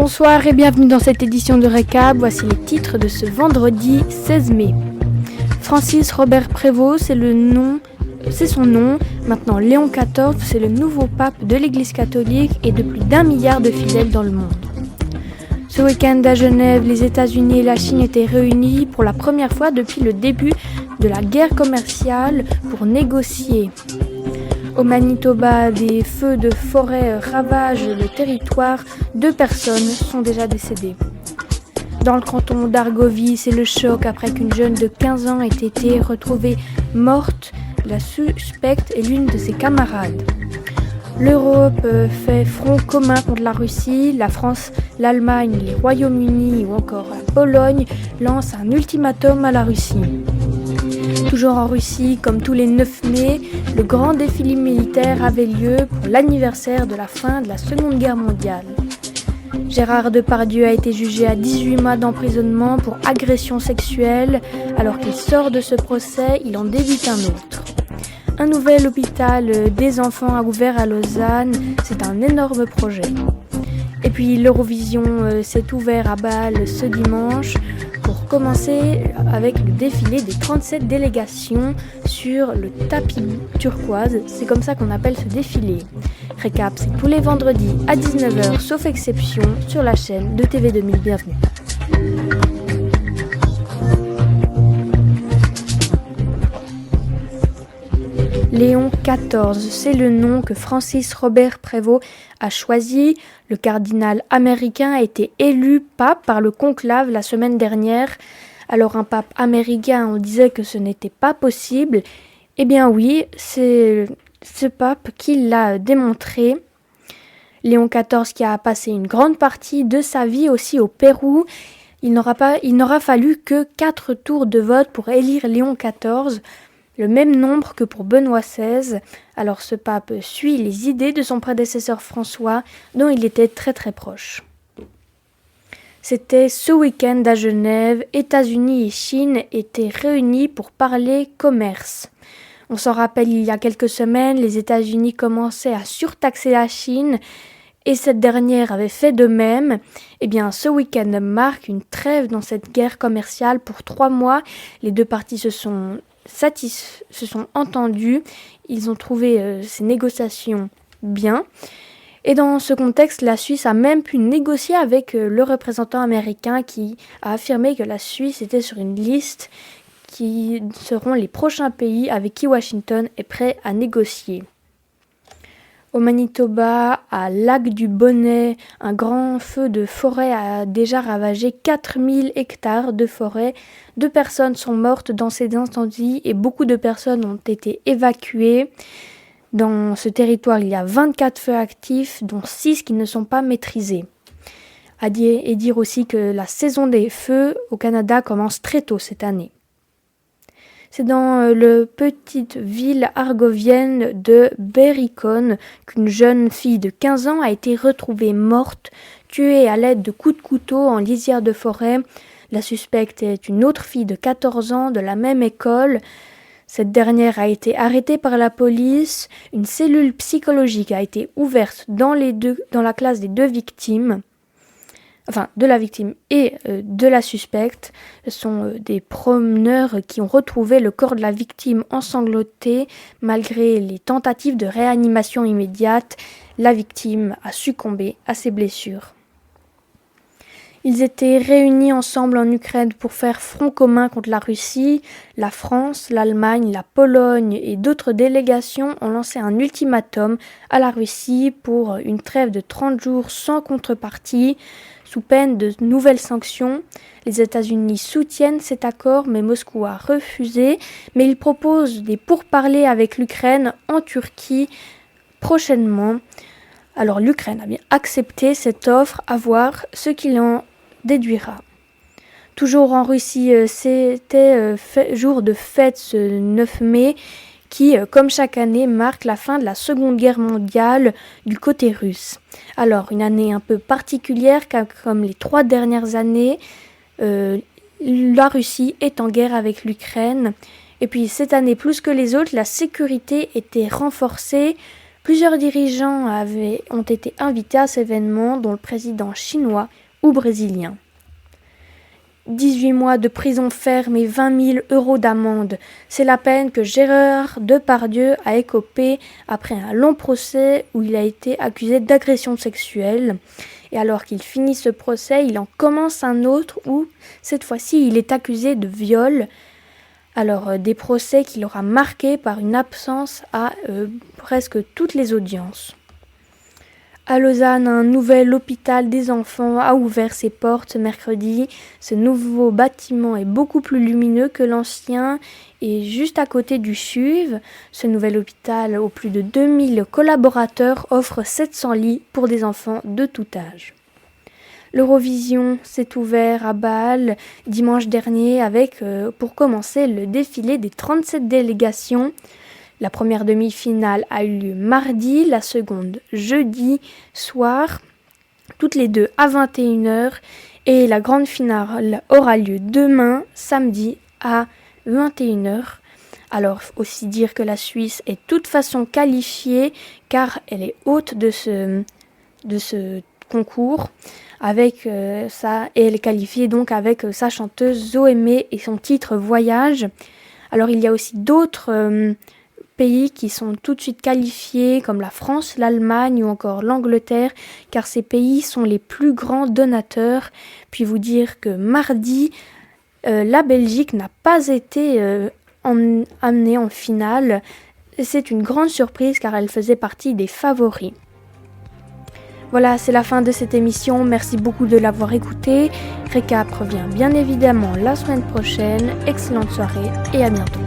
Bonsoir et bienvenue dans cette édition de Récap. Voici les titres de ce vendredi 16 mai. Francis Robert Prévost, c'est son nom. Maintenant, Léon XIV, c'est le nouveau pape de l'Église catholique et de plus d'1 milliard de fidèles dans le monde. Ce week-end à Genève, les États-Unis et la Chine étaient réunis pour la première fois depuis le début de la guerre commerciale pour négocier. Au Manitoba, des feux de forêt ravagent le territoire. 2 personnes sont déjà décédées. Dans le canton d'Argovie, c'est le choc après qu'une jeune de 15 ans ait été retrouvée morte. La suspecte est l'une de ses camarades. L'Europe fait front commun contre la Russie. La France, l'Allemagne, les Royaumes-Unis ou encore la Pologne lancent un ultimatum à la Russie. Toujours en Russie, comme tous les 9 mai, le grand défilé militaire avait lieu pour l'anniversaire de la fin de la Seconde Guerre mondiale. Gérard Depardieu a été jugé à 18 mois d'emprisonnement pour agression sexuelle. Alors qu'il sort de ce procès, il en débute un autre. Un nouvel hôpital des enfants a ouvert à Lausanne. C'est un énorme projet. Et puis l'Eurovision s'est ouvert à Bâle ce dimanche pour commencer avec le défilé des 37 délégations sur le tapis turquoise. C'est comme ça qu'on appelle ce défilé. Récap, c'est tous les vendredis à 19h, sauf exception, sur la chaîne de TV2000. Bienvenue. Léon XIV, c'est le nom que Francis Robert Prévost a choisi. Le cardinal américain a été élu pape par le conclave la semaine dernière. Alors un pape américain, on disait que ce n'était pas possible. Eh bien oui, c'est ce pape qui l'a démontré. Léon XIV qui a passé une grande partie de sa vie aussi au Pérou. Il n'aura fallu que 4 tours de vote pour élire Léon XIV. Le même nombre que pour Benoît XVI. Alors ce pape suit les idées de son prédécesseur François, dont il était très très proche. C'était ce week-end à Genève, États-Unis et Chine étaient réunis pour parler commerce. On s'en rappelle, il y a quelques semaines, les États-Unis commençaient à surtaxer la Chine et cette dernière avait fait de même. Eh bien, ce week-end marque une trêve dans cette guerre commerciale pour 3 mois. Les 2 parties se sont entendus, ils ont trouvé ces négociations bien. Et dans ce contexte, la Suisse a même pu négocier avec le représentant américain qui a affirmé que la Suisse était sur une liste qui seront les prochains pays avec qui Washington est prêt à négocier. Au Manitoba, à Lac-du-Bonnet, un grand feu de forêt a déjà ravagé 4000 hectares de forêt. 2 personnes sont mortes dans ces incendies et beaucoup de personnes ont été évacuées. Dans ce territoire, il y a 24 feux actifs, dont 6 qui ne sont pas maîtrisés. Et dire aussi que la saison des feux au Canada commence très tôt cette année. C'est dans la petite ville argovienne de Berikon qu'une jeune fille de 15 ans a été retrouvée morte, tuée à l'aide de coups de couteau en lisière de forêt. La suspecte est une autre fille de 14 ans de la même école. Cette dernière a été arrêtée par la police. Une cellule psychologique a été ouverte dans la classe des 2 victimes. Enfin, de la victime et de la suspecte. Ce sont des promeneurs qui ont retrouvé le corps de la victime ensanglanté. Malgré les tentatives de réanimation immédiate, la victime a succombé à ses blessures. Ils étaient réunis ensemble en Ukraine pour faire front commun contre la Russie. La France, l'Allemagne, la Pologne et d'autres délégations ont lancé un ultimatum à la Russie pour une trêve de 30 jours sans contrepartie. Sous peine de nouvelles sanctions, les États-Unis soutiennent cet accord, mais Moscou a refusé. Mais il propose des pourparlers avec l'Ukraine en Turquie prochainement. Alors l'Ukraine a bien accepté cette offre, à voir ce qu'il en déduira. Toujours en Russie, c'était jour de fête ce 9 mai qui, comme chaque année, marque la fin de la Seconde Guerre mondiale du côté russe. Alors, une année un peu particulière, car comme les 3 dernières années, la Russie est en guerre avec l'Ukraine. Et puis, cette année, plus que les autres, la sécurité était renforcée Plusieurs dirigeants ont été invités à cet événement, dont le président chinois ou brésilien. 18 mois de prison ferme et 20 000 euros d'amende. C'est la peine que Gérard Depardieu a écopé après un long procès où il a été accusé d'agression sexuelle. Et alors qu'il finit ce procès, il en commence un autre où, cette fois-ci, il est accusé de viol. Alors, des procès qu'il aura marqués par une absence à presque toutes les audiences. À Lausanne, un nouvel hôpital des enfants a ouvert ses portes ce mercredi. Ce nouveau bâtiment est beaucoup plus lumineux que l'ancien et juste à côté du CHUV. Ce nouvel hôpital aux plus de 2000 collaborateurs offre 700 lits pour des enfants de tout âge. L'Eurovision s'est ouvert à Bâle dimanche dernier avec, pour commencer, le défilé des 37 délégations. La première demi-finale a eu lieu mardi, la seconde jeudi soir, toutes les deux à 21h, et la grande finale aura lieu demain, samedi, à 21h. Alors, aussi dire que la Suisse est de toute façon qualifiée, car elle est hôte de ce concours, avec ça, et elle est qualifiée donc avec sa chanteuse Zoémé et son titre Voyage. Alors, il y a aussi d'autres pays qui sont tout de suite qualifiés comme la France, l'Allemagne ou encore l'Angleterre, car ces pays sont les plus grands donateurs. Puis vous dire que mardi, la Belgique n'a pas été amenée en finale. C'est une grande surprise car elle faisait partie des favoris. Voilà, c'est la fin de cette émission. Merci beaucoup de l'avoir écoutée. Récap revient bien évidemment la semaine prochaine. Excellente soirée et à bientôt.